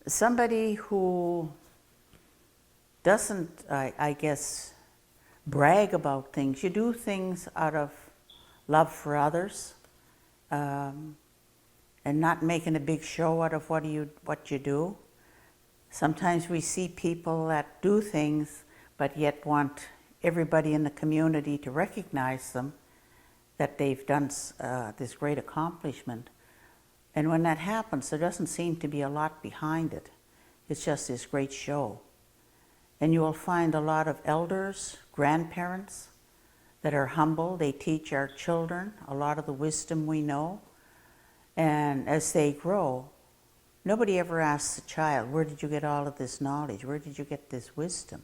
somebody who doesn't, I guess, brag about things. You do things out of love for others, and not making a big show out of what you do. Sometimes we see people that do things but yet want everybody in the community to recognize them, that they've done this great accomplishment. And when that happens, there doesn't seem to be a lot behind it. It's just this great show. And you will find a lot of elders, grandparents that are humble. They teach our children a lot of the wisdom we know. And as they grow, nobody ever asks a child, where did you get all of this knowledge? Where did you get this wisdom?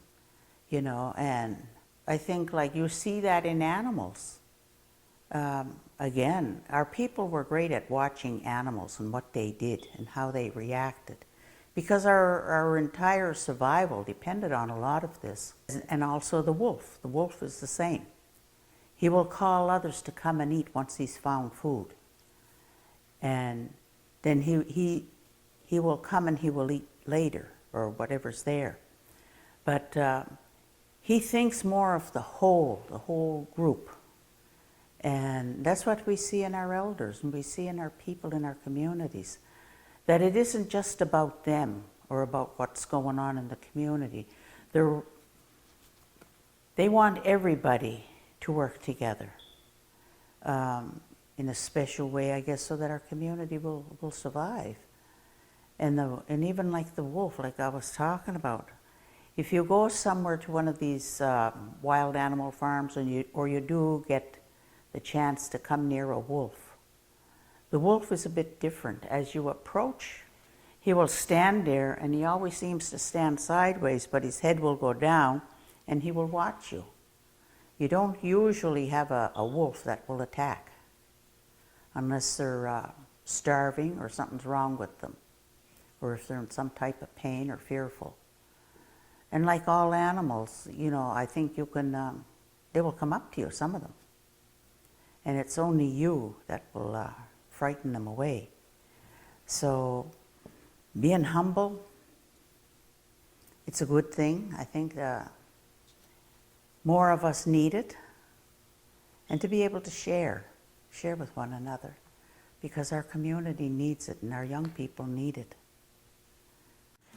You know, and I think like you see that in animals. Again, our people were great at watching animals and what they did and how they reacted, because our entire survival depended on a lot of this. And also the wolf. The wolf is the same. He will call others to come and eat once he's found food. And then he will come and he will eat later, or whatever's there. But he thinks more of the whole group. And that's what we see in our elders, and we see in our people in our communities, that it isn't just about them or about what's going on in the community. They want everybody to work together in a special way, I guess, so that our community will survive. And even like the wolf, like I was talking about, if you go somewhere to one of these wild animal farms, or you do get the chance to come near a wolf, the wolf is a bit different. As you approach, he will stand there, and he always seems to stand sideways, but his head will go down, and he will watch you. You don't usually have a wolf that will attack unless they're starving or something's wrong with them, or if they're in some type of pain or fearful. And like all animals, you know, I think you can, they will come up to you, some of them. And it's only you that will frighten them away. So being humble, it's a good thing. I think more of us need it. And to be able to share with one another, because our community needs it and our young people need it.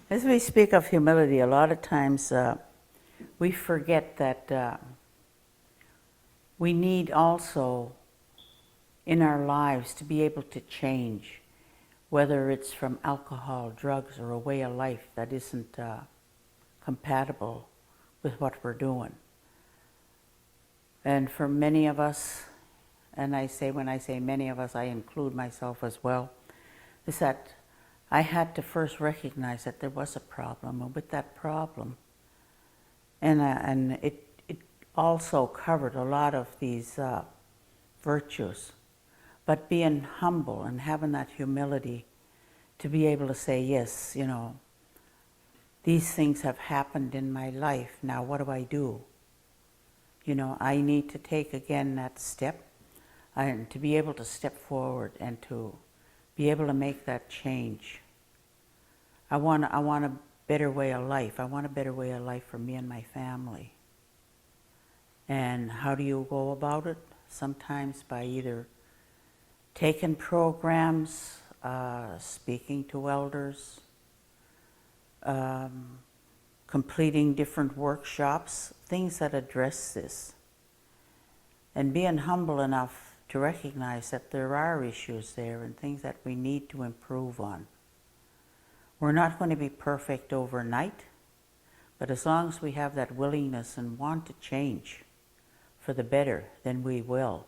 As we speak of humility, a lot of times we forget that we need also in our lives to be able to change, whether it's from alcohol, drugs, or a way of life that isn't compatible with what we're doing. And for many of us, and when I say many of us, I include myself as well, is that I had to first recognize that there was a problem, and with that problem, and it also covered a lot of these virtues, but being humble and having that humility to be able to say, yes, you know, these things have happened in my life, now what do I do? You know, I need to take again that step, and to be able to step forward and to be able to make that change. I want a better way of life. I want a better way of life for me and my family. And how do you go about it? Sometimes by either taking programs, speaking to elders, completing different workshops, things that address this. And being humble enough to recognize that there are issues there and things that we need to improve on. We're not going to be perfect overnight, but as long as we have that willingness and want to change for the better, then we will.